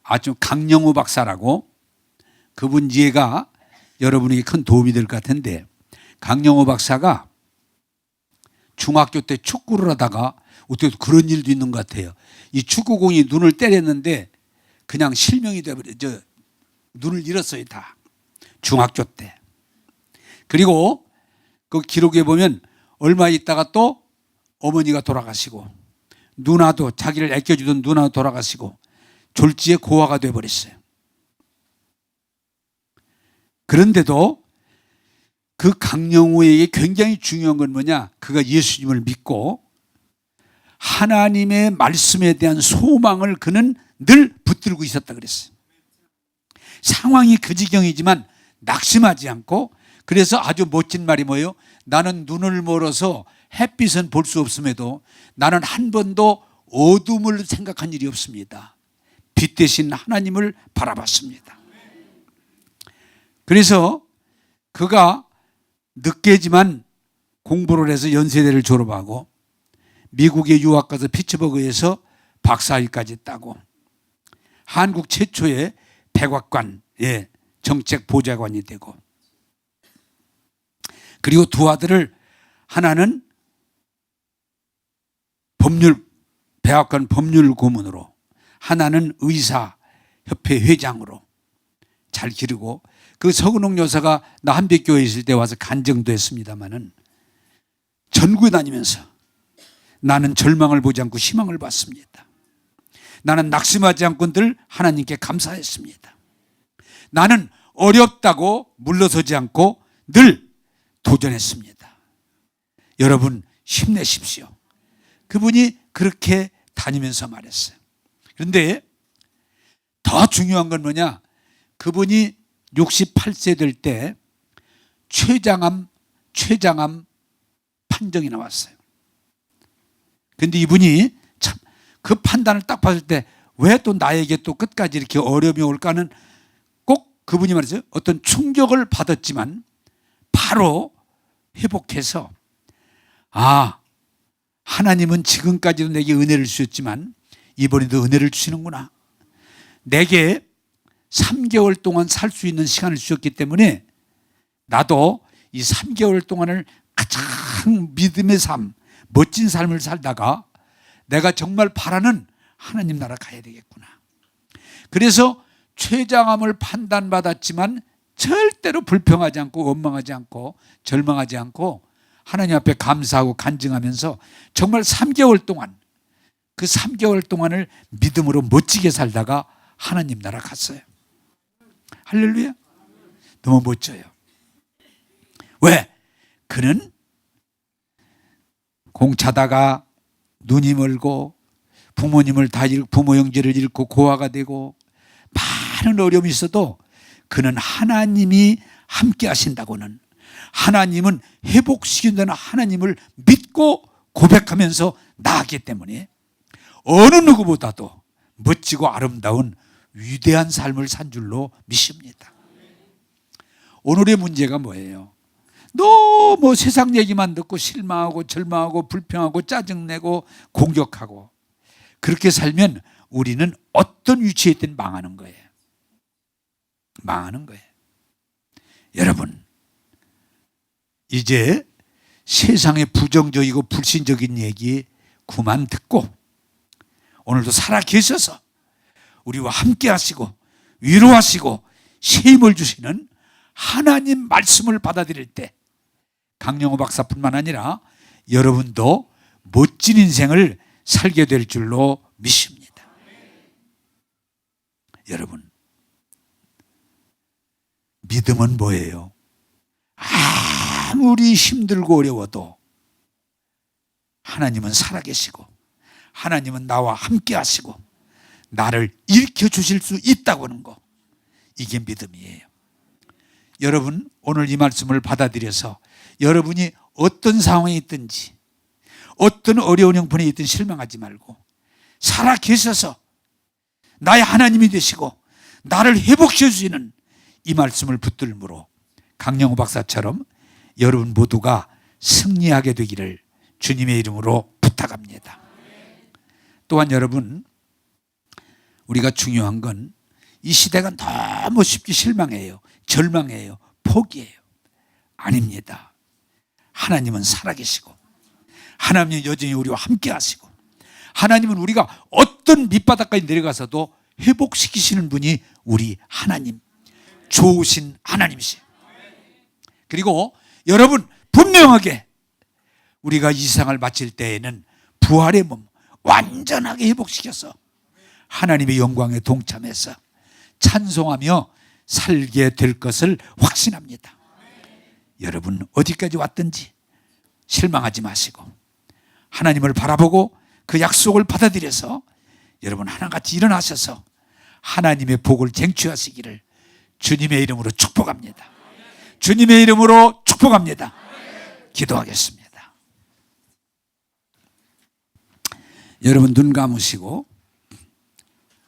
아주 강영호 박사라고, 그분 예가 여러분에게 큰 도움이 될 것 같은데, 강영호 박사가 중학교 때 축구를 하다가 어떻게 그런 일도 있는 것 같아요. 이 축구공이 눈을 때렸는데 그냥 실명이 되어버려. 눈을 잃었어요, 다. 중학교 때. 그리고 그 기록에 보면 얼마 있다가 또 어머니가 돌아가시고 누나도, 자기를 아껴주던 누나도 돌아가시고 졸지에 고아가 되어버렸어요. 그런데도 그 강영우에게 굉장히 중요한 건 뭐냐? 그가 예수님을 믿고 하나님의 말씀에 대한 소망을 그는 늘 붙들고 있었다 그랬어요. 상황이 그 지경이지만 낙심하지 않고, 그래서 아주 멋진 말이 뭐예요? 나는 눈을 멀어서 햇빛은 볼 수 없음에도 나는 한 번도 어둠을 생각한 일이 없습니다. 빛 대신 하나님을 바라봤습니다. 그래서 그가 늦게지만 공부를 해서 연세대를 졸업하고 미국에 유학 가서 피츠버그에서 박사학위까지 따고 한국 최초의 백악관의 정책 보좌관이 되고, 그리고 두 아들을, 하나는 백악관 법률 고문으로, 하나는 의사협회 회장으로 잘 기르고, 그 서근옥 여사가 나 한빛교회에 있을 때 와서 간증도 했습니다마는 전국에 다니면서 나는 절망을 보지 않고 희망을 봤습니다. 나는 낙심하지 않고 늘 하나님께 감사했습니다. 나는 어렵다고 물러서지 않고 늘 도전했습니다. 여러분 힘내십시오. 그분이 그렇게 다니면서 말했어요. 그런데 더 중요한 건 뭐냐? 그분이 68세 될 때 췌장암 판정이 나왔어요. 그런데 이분이 참 그 판단을 딱 봤을 때 왜 또 나에게 또 끝까지 이렇게 어려움이 올까는, 꼭 그분이 말했어요. 어떤 충격을 받았지만 바로 회복해서, 하나님은 지금까지도 내게 은혜를 주셨지만 이번에도 은혜를 주시는구나. 내게 3개월 동안 살 수 있는 시간을 주셨기 때문에 나도 이 3개월 동안을 가장 믿음의 삶, 멋진 삶을 살다가 내가 정말 바라는 하나님 나라 가야 되겠구나. 그래서 췌장암을 판단받았지만 절대로 불평하지 않고 원망하지 않고 절망하지 않고 하나님 앞에 감사하고 간증하면서 정말 3개월 동안, 그 3개월 동안을 믿음으로 멋지게 살다가 하나님 나라 갔어요. 할렐루야. 너무 멋져요. 왜? 그는 공차다가 눈이 멀고 부모님을 다 잃고 부모 형제를 잃고 고아가 되고 많은 어려움이 있어도 그는 하나님이 함께 하신다고는, 하나님은 회복시킨다는 하나님을 믿고 고백하면서 나아가기 때문에 어느 누구보다도 멋지고 아름다운 위대한 삶을 산 줄로 믿습니다. 오늘의 문제가 뭐예요? 너무 세상 얘기만 듣고 실망하고 절망하고 불평하고 짜증내고 공격하고, 그렇게 살면 우리는 어떤 위치에 있든 망하는 거예요. 망하는 거예요. 여러분, 이제 세상의 부정적이고 불신적인 얘기 그만 듣고 오늘도 살아 계셔서 우리와 함께 하시고 위로하시고 힘을 주시는 하나님 말씀을 받아들일 때 강영호 박사뿐만 아니라 여러분도 멋진 인생을 살게 될 줄로 믿습니다. 여러분, 믿음은 뭐예요? 아무리 힘들고 어려워도 하나님은 살아계시고 하나님은 나와 함께 하시고 나를 일으켜 주실 수 있다고 하는 거, 이게 믿음이에요. 여러분, 오늘 이 말씀을 받아들여서 여러분이 어떤 상황에 있든지 어떤 어려운 형편에 있든 실망하지 말고 살아 계셔서 나의 하나님이 되시고 나를 회복시켜 주시는 이 말씀을 붙들므로 강영호 박사처럼 여러분 모두가 승리하게 되기를 주님의 이름으로 부탁합니다. 또한 여러분, 우리가 중요한 건 이 시대가 너무 쉽게 실망해요. 절망해요. 포기해요. 아닙니다. 하나님은 살아계시고 하나님은 여전히 우리와 함께 하시고 하나님은 우리가 어떤 밑바닥까지 내려가서도 회복시키시는 분이 우리 하나님, 좋으신 하나님이세요. 그리고 여러분, 분명하게 우리가 이 세상을 마칠 때에는 부활의 몸 완전하게 회복시켜서 하나님의 영광에 동참해서 찬송하며 살게 될 것을 확신합니다. 여러분, 어디까지 왔든지 실망하지 마시고 하나님을 바라보고 그 약속을 받아들여서 여러분 하나같이 일어나셔서 하나님의 복을 쟁취하시기를 주님의 이름으로 축복합니다. 주님의 이름으로 축복합니다. 기도하겠습니다. 여러분, 눈 감으시고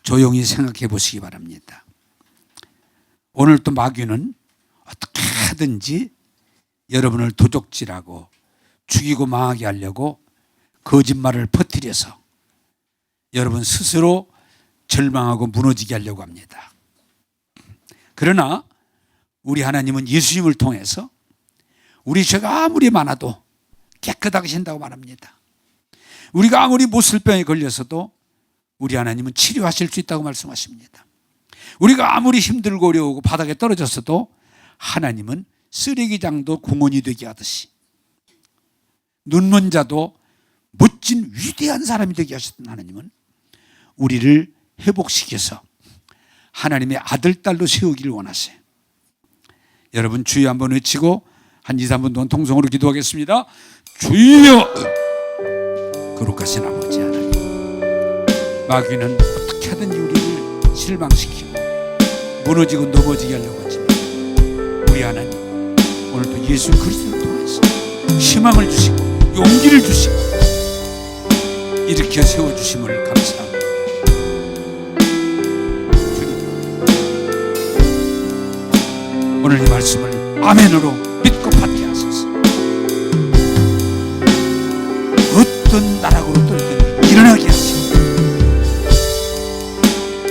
조용히 생각해 보시기 바랍니다. 오늘 또 마귀는 어떻게 하든지 여러분을 도적질하고 죽이고 망하게 하려고 거짓말을 퍼뜨려서 여러분 스스로 절망하고 무너지게 하려고 합니다. 그러나 우리 하나님은 예수님을 통해서 우리 죄가 아무리 많아도 깨끗하게 하신다고 말합니다. 우리가 아무리 못쓸병에 걸려서도 우리 하나님은 치료하실 수 있다고 말씀하십니다. 우리가 아무리 힘들고 어려우고 바닥에 떨어졌어도 하나님은 쓰레기장도 공원이 되게 하듯이 눈먼 자도 멋진 위대한 사람이 되게 하셨던 하나님은 우리를 회복시켜서 하나님의 아들, 딸로 세우기를 원하세요. 여러분, 주여 한번 외치고 한 2, 3분 동안 통성으로 기도하겠습니다. 주여! 거룩하신 아버지 하나님, 마귀는 어떻게 하든지 우리를 실망시키고 무너지고 넘어지게 하려고 하지만 우리 하나님, 오늘도 예수 그리스도를 통해서 희망을 주시고 용기를 주시고 일으켜 세워주심을 감사합니다. 주님, 오늘 이 말씀을 아멘으로 믿고 받게 하소서. 어떤 나락으로 떨든 일어나게 하시고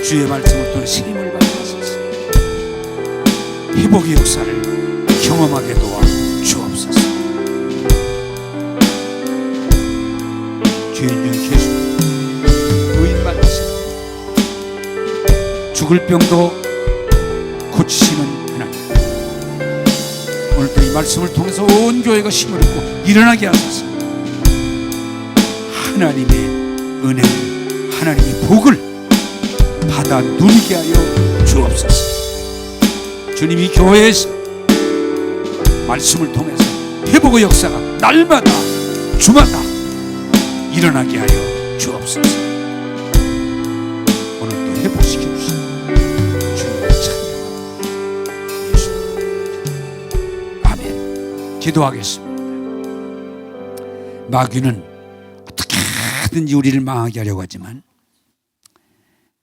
주의 말씀을 통해 힘을 받게 하소서. 회복의 역사를 경험하게 도와 주옵소서. 죄인 중 예수 의인 만나시고 죽을 병도 고치시는 하나님, 오늘도 이 말씀을 통해서 온 교회가 힘을 얻고 일어나게 하소서. 하나님의 은혜를, 하나님의 복을 받아 누리게 하여 주옵소서. 주님이 교회에서 말씀을 통해서 회복의 역사가 날마다 주마다 일어나게 하여 주옵소서. 오늘도 회복시켜 주시고 주님을 찬양합니다. 예수 아멘. 기도하겠습니다. 마귀는 어떻게 하든지 우리를 망하게 하려고 하지만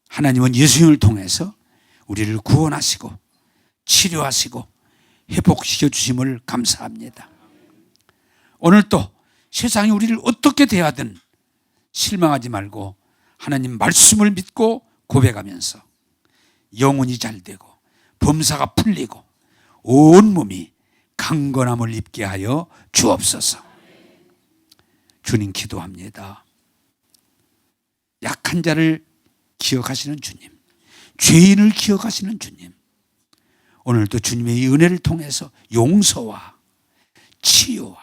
하나님은 예수님을 통해서 우리를 구원하시고 치료하시고 회복시켜 주심을 감사합니다. 오늘 또 세상이 우리를 어떻게 대하든 실망하지 말고 하나님 말씀을 믿고 고백하면서 영혼이 잘되고 범사가 풀리고 온몸이 강건함을 입게 하여 주옵소서. 주님 기도합니다. 약한 자를 기억하시는 주님, 죄인을 기억하시는 주님, 오늘도 주님의 이 은혜를 통해서 용서와 치유와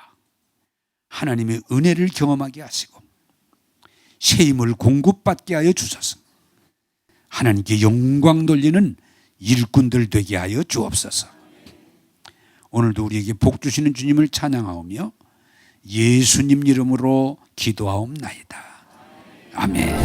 하나님의 은혜를 경험하게 하시고 새 힘을 공급받게 하여 주소서. 하나님께 영광 돌리는 일꾼들 되게 하여 주옵소서. 오늘도 우리에게 복 주시는 주님을 찬양하오며 예수님 이름으로 기도하옵나이다. 아멘.